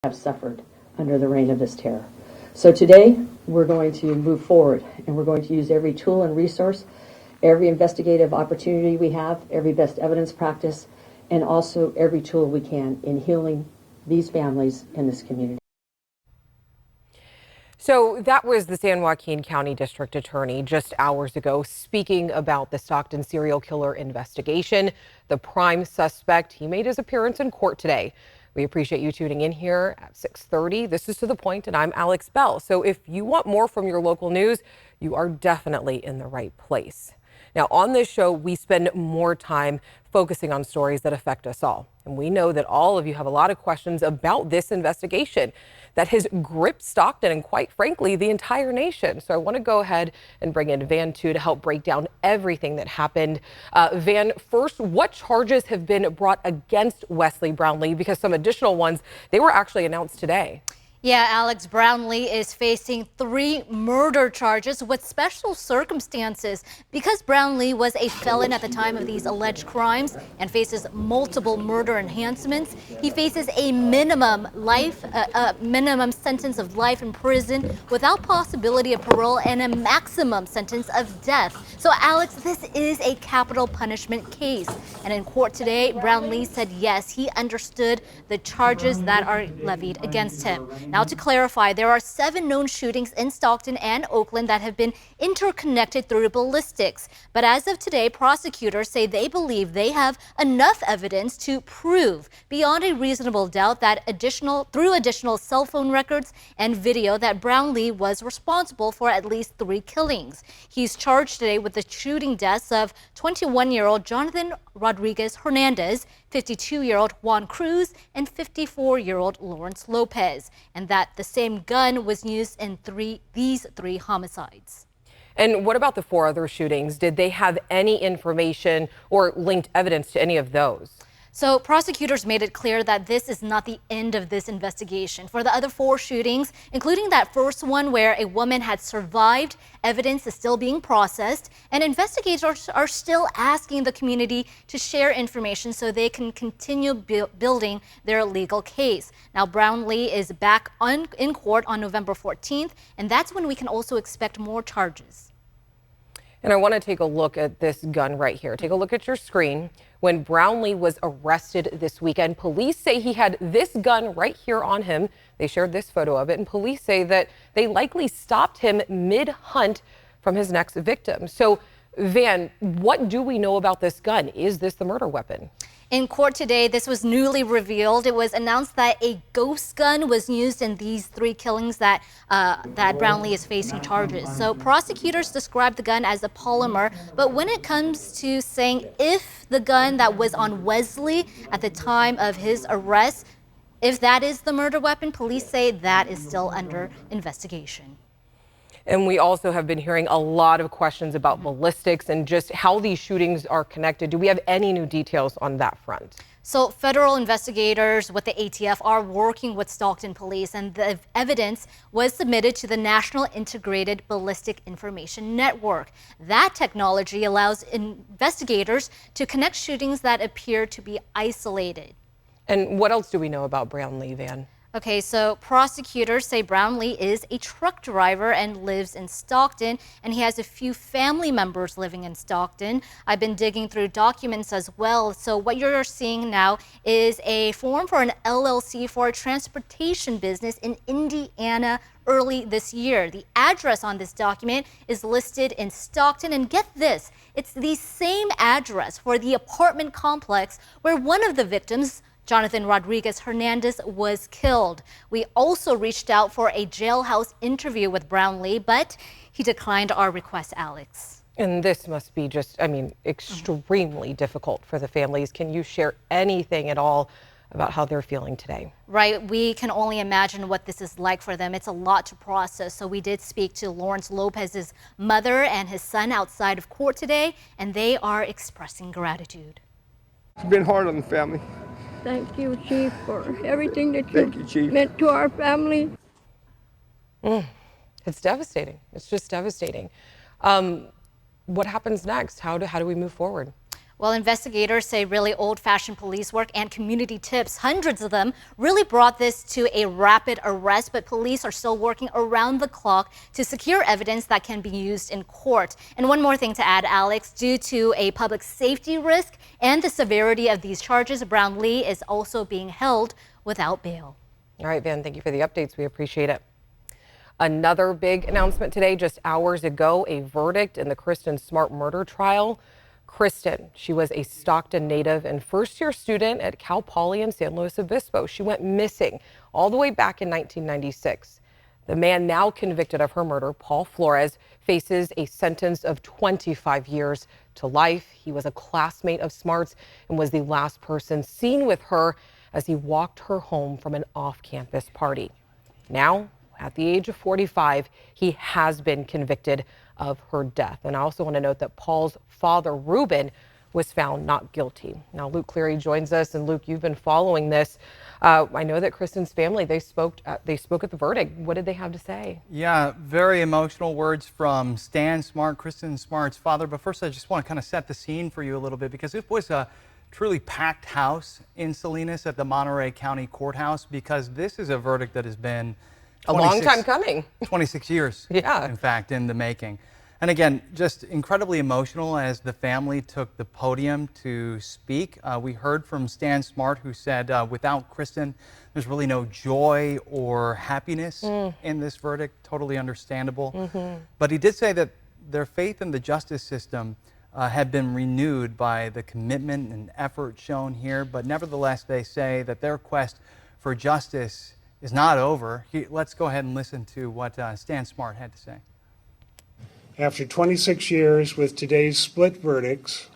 have suffered under the reign of this terror. So today, we're going to move forward, and we're going to use every tool and resource, every investigative opportunity we have, every best evidence practice, and also every tool we can in healing these families and this community. So that was the San Joaquin County District Attorney just hours ago speaking about the Stockton serial killer investigation. The prime suspect, he made his appearance in court today. We appreciate you tuning in here at 6:30. This is To the Point, and I'm Alex Bell. So if you want more from your local news, you are definitely in the right place. Now, on this show, we spend more time focusing on stories that affect us all. And we know that all of you have a lot of questions about this investigation that has gripped Stockton and, quite frankly, the entire nation. So I want to go ahead and bring in Van Tu to help break down everything that happened. Van, first, what charges have been brought against Wesley Brownlee? Because some additional ones, they were actually announced today. Yeah, Alex, Brownlee is facing 3 murder charges with special circumstances. Because Brownlee was a felon at the time of these alleged crimes and faces multiple murder enhancements, he faces a minimum sentence of life in prison without possibility of parole and a maximum sentence of death. So, Alex, this is a capital punishment case. And in court today, Brownlee said yes, he understood the charges that are levied against him. Now, to clarify, there are 7 known shootings in Stockton and Oakland that have been interconnected through ballistics. But as of today, prosecutors say they believe they have enough evidence to prove beyond a reasonable doubt that through additional cell phone records and video that Brownlee was responsible for at least 3 killings. He's charged today with the shooting deaths of 21-year-old Jonathan Rodriguez Hernandez, 52-year-old Juan Cruz, and 54-year-old Lawrence Lopez, and that the same gun was used in these 3 homicides. And what about the 4 other shootings? Did they have any information or linked evidence to any of those? So prosecutors made it clear that this is not the end of this investigation. For the other 4 shootings, including that first one where a woman had survived, evidence is still being processed, and investigators are still asking the community to share information so they can continue building their legal case. Now, Brownlee is back in court on November 14th, and that's when we can also expect more charges. And I want to take a look at this gun right here. Take a look at your screen. When Brownlee was arrested this weekend, police say he had this gun right here on him. They shared this photo of it, and police say that they likely stopped him mid-hunt from his next victim. So, Van, what do we know about this gun? Is this the murder weapon? In court today, this was newly revealed. It was announced that a ghost gun was used in these 3 killings that Brownlee is facing charges. So prosecutors described the gun as a polymer, but when it comes to saying if the gun that was on Wesley at the time of his arrest, if that is the murder weapon, police say that is still under investigation. And we also have been hearing a lot of questions about ballistics and just how these shootings are connected. Do we have any new details on that front? So federal investigators with the ATF are working with Stockton police, and the evidence was submitted to the National Integrated Ballistic Information Network. That technology allows investigators to connect shootings that appear to be isolated. And what else do we know about Brownlee, Van? Okay, so prosecutors say Brownlee is a truck driver and lives in Stockton, and he has a few family members living in Stockton. I've been digging through documents as well. So what you're seeing now is a form for an LLC for a transportation business in Indiana early this year. The address on this document is listed in Stockton, and get this, it's the same address for the apartment complex where one of the victims, Jonathan Rodriguez Hernandez, was killed. We also reached out for a jailhouse interview with Brownlee, but he declined our request, Alex. And this must be just, extremely difficult for the families. Can you share anything at all about how they're feeling today? Right. We can only imagine what this is like for them. It's a lot to process. So we did speak to Lawrence Lopez's mother and his son outside of court today, and they are expressing gratitude. It's been hard on the family. Thank you, Chief, for everything that you meant to our family. It's devastating. It's just devastating. What happens next? How do we move forward? Well, investigators say really old-fashioned police work and community tips, hundreds of them, really brought this to a rapid arrest, but police are still working around the clock to secure evidence that can be used in court. And one more thing to add, Alex, due to a public safety risk and the severity of these charges, Brownlee is also being held without bail. All right, Van, thank you for the updates. We appreciate it. Another big announcement today, just hours ago, a verdict in the Kristen Smart murder trial. Kristen, she was a Stockton native and first-year student at Cal Poly in San Luis Obispo. She went missing all the way back in 1996. The man now convicted of her murder, Paul Flores, faces a sentence of 25 years to life. He was a classmate of Smart's and was the last person seen with her as he walked her home from an off-campus party. Now, at the age of 45, he has been convicted of her death. And I also want to note that Paul's father, Ruben, was found not guilty. Now, Luke Cleary joins us. And Luke, you've been following this. I know that Kristen's family, they spoke at the verdict. What did they have to say? Yeah, very emotional words from Stan Smart, Kristen Smart's father. But first, I just want to kind of set the scene for you a little bit, because it was a truly packed house in Salinas at the Monterey County Courthouse, because this is a verdict that has been a long time coming. 26 years, yeah, in fact, in the making. And again, just incredibly emotional as the family took the podium to speak. We heard from Stan Smart, who said, without Kristen, there's really no joy or happiness in this verdict. Totally understandable. But he did say that their faith in the justice system had been renewed by the commitment and effort shown here. But nevertheless, they say that their quest for justice is not over. Let's go ahead and listen to what Stan Smart had to say. After 26 years with today's split verdicts,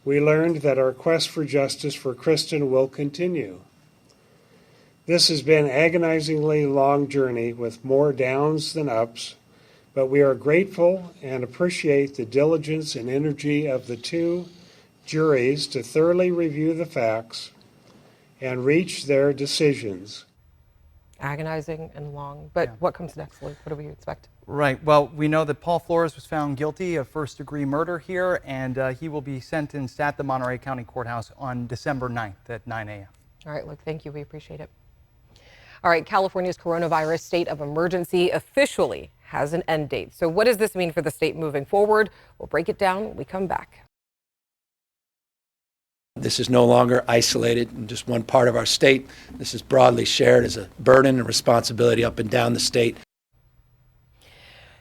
we learned that our quest for justice for Kristen will continue. This has been an agonizingly long journey with more downs than ups, but we are grateful and appreciate the diligence and energy of the two juries to thoroughly review the facts and reach their decisions. Agonizing and long, but yeah. What comes next, Luke? What do we expect? Right. Well, we know that Paul Flores was found guilty of first-degree murder here, and he will be sentenced at the Monterey County Courthouse on December 9th at 9 a.m. All right, Luke, thank you. We appreciate it. All right, California's coronavirus state of emergency officially has an end date. So what does this mean for the state moving forward? We'll break it down when we come back. This is no longer isolated in just one part of our state. This is broadly shared as a burden and responsibility up and down the state.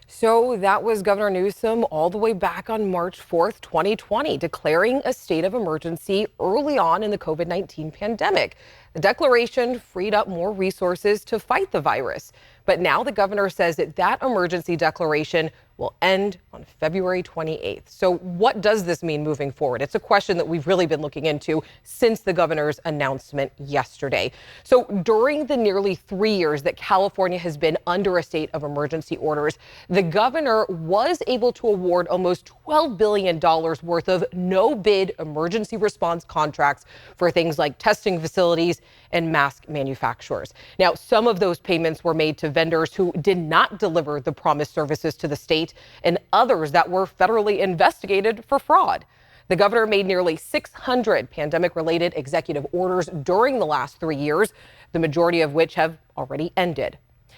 So that was Governor Newsom all the way back on March 4th, 2020, declaring a state of emergency early on in the COVID-19 pandemic. The declaration freed up more resources to fight the virus. But now the governor says that that emergency declaration will end on February 28th. So what does this mean moving forward? It's a question that we've really been looking into since the governor's announcement yesterday. So during the nearly 3 years that California has been under a state of emergency orders, the governor was able to award almost $12 billion worth of no-bid emergency response contracts for things like testing facilities and mask manufacturers. Now, some of those payments were made to vendors who did not deliver the promised services to the state, and others that were federally investigated for fraud. The governor made nearly 600 pandemic-related executive orders during the last 3 years, the majority of which have already ended.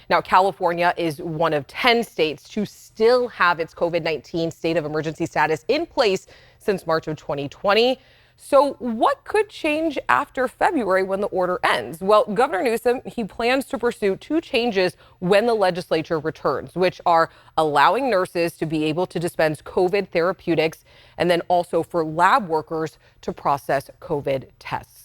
Now, California is one of 10 states to still have its COVID-19 state of emergency status in place since March of 2020. So what could change after February when the order ends? Well, Governor Newsom, he plans to pursue two changes when the legislature returns, which are allowing nurses to be able to dispense COVID therapeutics and then also for lab workers to process COVID tests.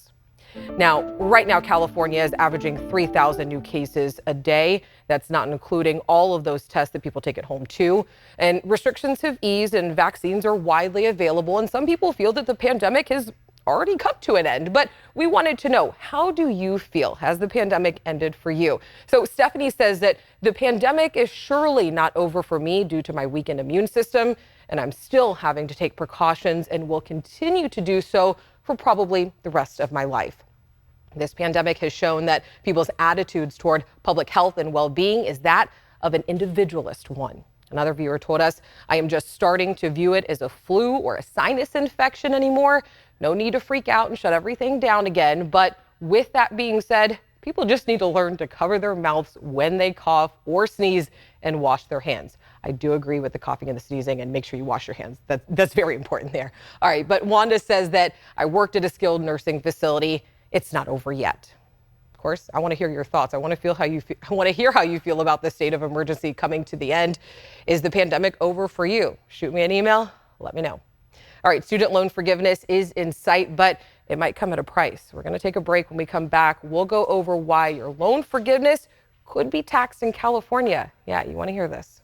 Now, right now, California is averaging 3,000 new cases a day. That's not including all of those tests that people take at home, too. And restrictions have eased and vaccines are widely available. And some people feel that the pandemic has already come to an end. But we wanted to know, how do you feel? Has the pandemic ended for you? So Stephanie says that the pandemic is surely not over for me due to my weakened immune system. And I'm still having to take precautions and will continue to do so for probably the rest of my life. This pandemic has shown that people's attitudes toward public health and well-being is that of an individualist one. Another viewer told us, I am just starting to view it as a flu or a sinus infection anymore. No need to freak out and shut everything down again. But with that being said, people just need to learn to cover their mouths when they cough or sneeze and wash their hands. I do agree with the coughing and the sneezing, and make sure you wash your hands. That's very important there. All right, but Wanda says that I worked at a skilled nursing facility. It's not over yet. Of course, I want to hear your thoughts. I want to hear how you feel about the state of emergency coming to the end. Is the pandemic over for you? Shoot me an email. Let me know. All right, student loan forgiveness is in sight, but it might come at a price. We're going to take a break. When we come back, we'll go over why your loan forgiveness could be taxed in California. Yeah, you want to hear this.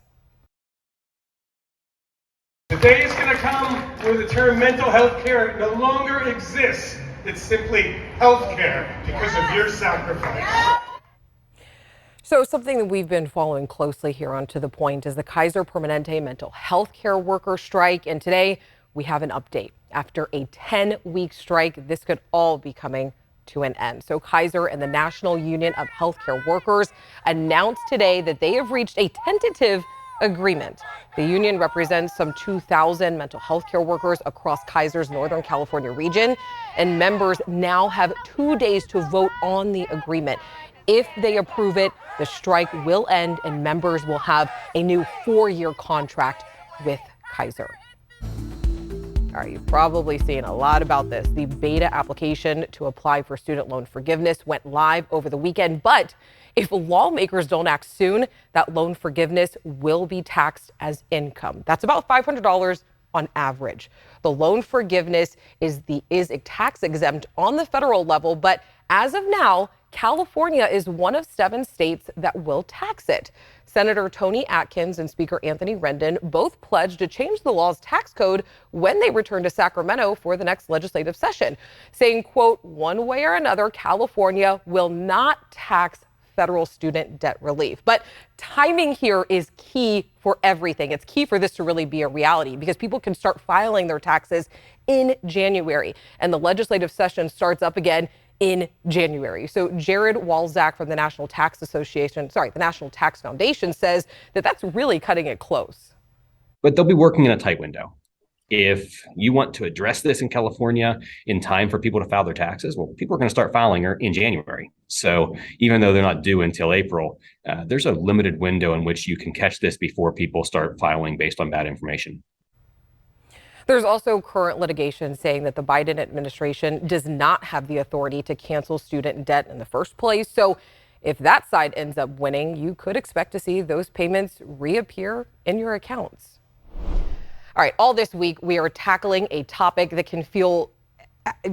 The day is going to come where the term mental health care no longer exists. It's simply health care because of your sacrifice. So something that we've been following closely here on To The Point is the Kaiser Permanente mental health care worker strike. And today we have an update. After a 10-week strike, this could all be coming to an end. So Kaiser and the National Union of Healthcare Workers announced today that they have reached a tentative agreement. The union represents some 2,000 mental health care workers across Kaiser's Northern California region, and members now have 2 days to vote on the agreement. If they approve it, the strike will end and members will have a new 4-year contract with Kaiser. All right, you've probably seen a lot about this. The beta application to apply for student loan forgiveness went live over the weekend, but if lawmakers don't act soon, that loan forgiveness will be taxed as income. That's about $500 on average. The loan forgiveness is tax exempt on the federal level, but as of now, California is one of 7 states that will tax it. Senator Tony Atkins and Speaker Anthony Rendon both pledged to change the law's tax code when they return to Sacramento for the next legislative session, saying, quote, one way or another, California will not tax federal student debt relief. But timing here is key for everything. It's key for this to really be a reality because people can start filing their taxes in January, and the legislative session starts up again in January. So Jared Walczak from the National Tax Foundation says that that's really cutting it close. But they'll be working in a tight window. If you want to address this in California in time for people to file their taxes, well, people are going to start filing in January. So even though they're not due until April, there's a limited window in which you can catch this before people start filing based on bad information. There's also current litigation saying that the Biden administration does not have the authority to cancel student debt in the first place. So if that side ends up winning, you could expect to see those payments reappear in your accounts. All right, all this week, we are tackling a topic that can feel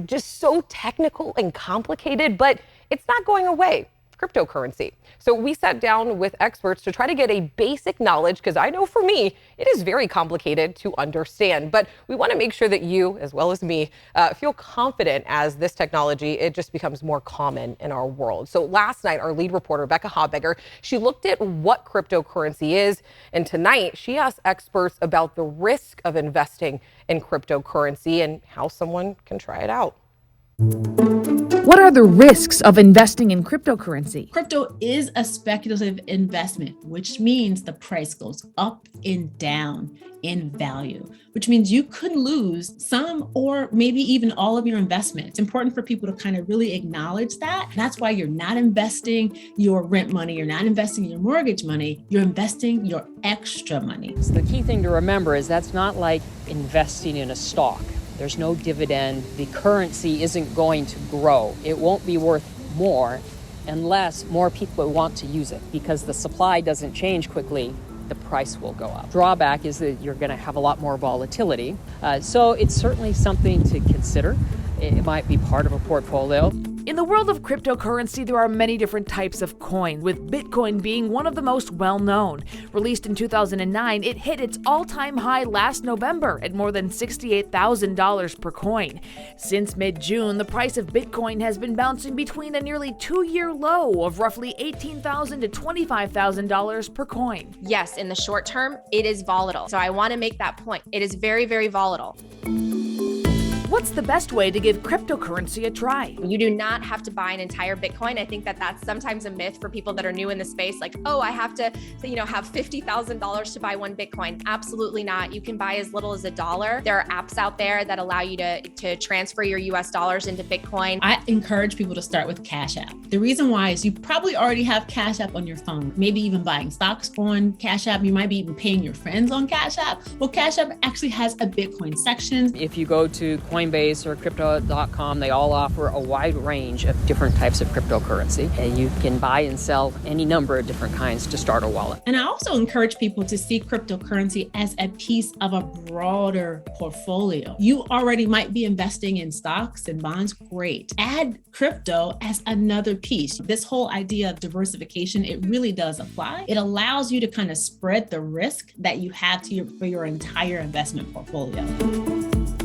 just so technical and complicated, but it's not going away. Cryptocurrency. So we sat down with experts to try to get a basic knowledge, because I know for me, it is very complicated to understand, but we want to make sure that you, as well as me, feel confident as this technology, it just becomes more common in our world. So last night, our lead reporter, Becca Habegger, she looked at what cryptocurrency is, and tonight she asked experts about the risk of investing in cryptocurrency and how someone can try it out. What are the risks of investing in cryptocurrency? Crypto is a speculative investment, which means the price goes up and down in value, which means you could lose some or maybe even all of your investment. It's important for people to kind of really acknowledge that. That's why you're not investing your rent money, you're not investing your mortgage money, you're investing your extra money. So the key thing to remember is that's not like investing in a stock. There's no dividend. The currency isn't going to grow. It won't be worth more unless more people want to use it, because the supply doesn't change quickly. The price will go up. Drawback is that you're going to have a lot more volatility. So it's certainly something to consider. It might be part of a portfolio. In the world of cryptocurrency, there are many different types of coins, with Bitcoin being one of the most well-known. Released in 2009, it hit its all-time high last November at more than $68,000 per coin. Since mid-June, the price of Bitcoin has been bouncing between a nearly 2-year low of roughly $18,000 to $25,000 per coin. Yes, in the short term, it is volatile. So I want to make that point. It is very, very volatile. what's the best way to give cryptocurrency a try? You do not have to buy an entire Bitcoin. I think that that's sometimes a myth for people that are new in the space. Like, oh, I have to, have $50,000 to buy one Bitcoin. Absolutely not. You can buy as little as $1. There are apps out there that allow you to transfer your US dollars into Bitcoin. I encourage people to start with Cash App. The reason why is you probably already have Cash App on your phone, maybe even buying stocks on Cash App. You might be even paying your friends on Cash App. Well, Cash App actually has a Bitcoin section. If you go to Coinbase or crypto.com, they all offer a wide range of different types of cryptocurrency. And you can buy and sell any number of different kinds to start a wallet. And I also encourage people to see cryptocurrency as a piece of a broader portfolio. You already might be investing in stocks and bonds. Great. Add crypto as another piece. This whole idea of diversification, it really does apply. It allows you to kind of spread the risk that you have for your entire investment portfolio.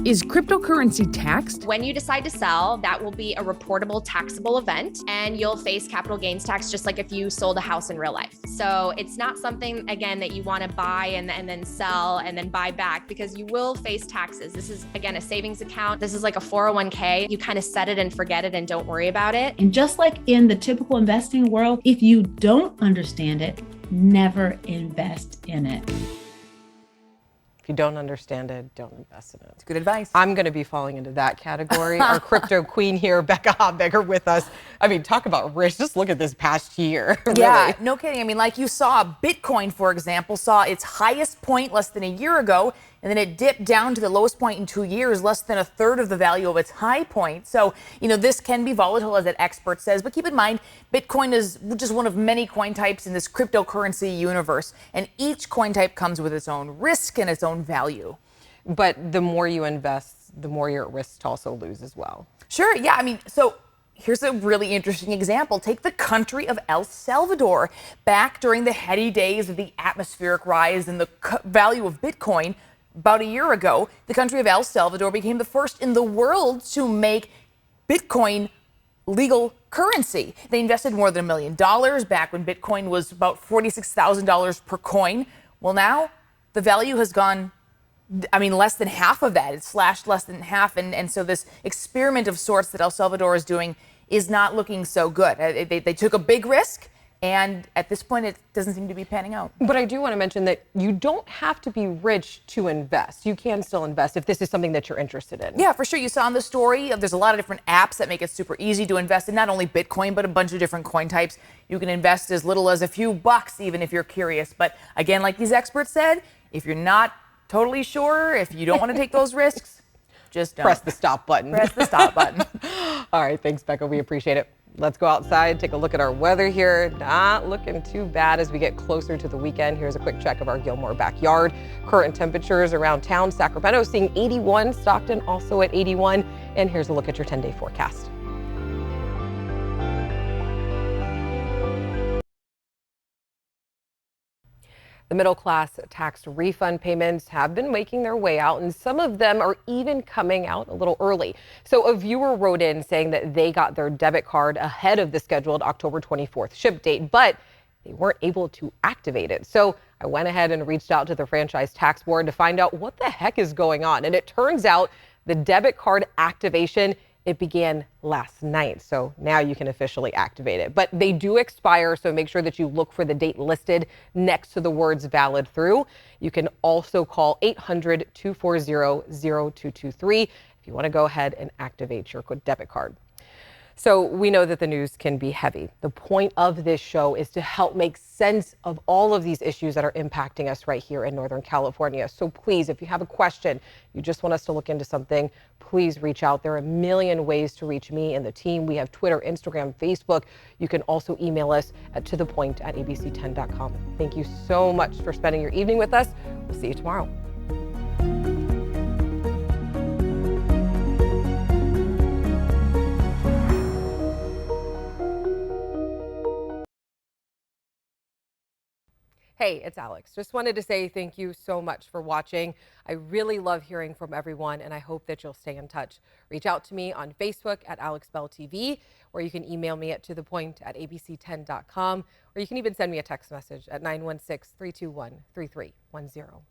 Is cryptocurrency taxed? When you decide to sell, that will be a reportable taxable event, and you'll face capital gains tax just like if you sold a house in real life. So it's not something, again, that you want to buy and then sell and then buy back, because you will face taxes. This is, again, a savings account. This is like a 401k. You kind of set it and forget it and don't worry about it. And just like in the typical investing world, if you don't understand it, never invest in it. If you don't understand it, don't invest in it. It's good advice. I'm going to be falling into that category. Our crypto queen here, Becca Hobbecker, with us. I mean, talk about risk. Just look at this past year. Really. Yeah, no kidding. I mean, like you saw, Bitcoin, for example, saw its highest point less than a year ago, and then it dipped down to the lowest point in 2 years, less than a third of the value of its high point. So, this can be volatile, as that expert says. But keep in mind, Bitcoin is just one of many coin types in this cryptocurrency universe. And each coin type comes with its own risk and its own value. But the more you invest, the more you're at risk to also lose as well. Sure. Yeah. I mean, so here's a really interesting example. Take the country of El Salvador. Back during the heady days of the atmospheric rise in the value of Bitcoin, about a year ago, the country of El Salvador became the first in the world to make Bitcoin legal currency. They invested more than $1 million back when Bitcoin was about $46,000 per coin. Well, now the value has gone, less than half of that. It's slashed less than half. And so this experiment of sorts that El Salvador is doing is not looking so good. They took a big risk. And at this point, it doesn't seem to be panning out. But I do want to mention that you don't have to be rich to invest. You can still invest if this is something that you're interested in. Yeah, for sure. You saw in the story, there's a lot of different apps that make it super easy to invest in not only Bitcoin, but a bunch of different coin types. You can invest as little as a few bucks, even if you're curious. But again, like these experts said, if you're not totally sure, if you don't want to take those risks, just don't. Press the stop button. Press the stop button. All right. Thanks, Becca. We appreciate it. Let's go outside, take a look at our weather here. Not looking too bad as we get closer to the weekend. Here's a quick check of our Gilmore backyard. Current temperatures around town. Sacramento seeing 81, Stockton also at 81. And here's a look at your 10-day forecast. The middle-class tax refund payments have been making their way out, and some of them are even coming out a little early. So a viewer wrote in saying that they got their debit card ahead of the scheduled October 24th ship date, but they weren't able to activate it. So I went ahead and reached out to the franchise tax board to find out what the heck is going on. And it turns out the debit card activation, it began last night, so now you can officially activate it. But they do expire, so make sure that you look for the date listed next to the words valid through. You can also call 800-240-0223 if you want to go ahead and activate your debit card. So we know that the news can be heavy. The point of this show is to help make sense of all of these issues that are impacting us right here in Northern California. So please, if you have a question, you just want us to look into something, please reach out. There are a million ways to reach me and the team. We have Twitter, Instagram, Facebook. You can also email us at tothepoint@abc10.com. Thank you so much for spending your evening with us. We'll see you tomorrow. Hey, it's Alex. Just wanted to say thank you so much for watching. I really love hearing from everyone, and I hope that you'll stay in touch. Reach out to me on Facebook at AlexBellTV, or you can email me at tothepoint@abc10.com, or you can even send me a text message at 916-321-3310.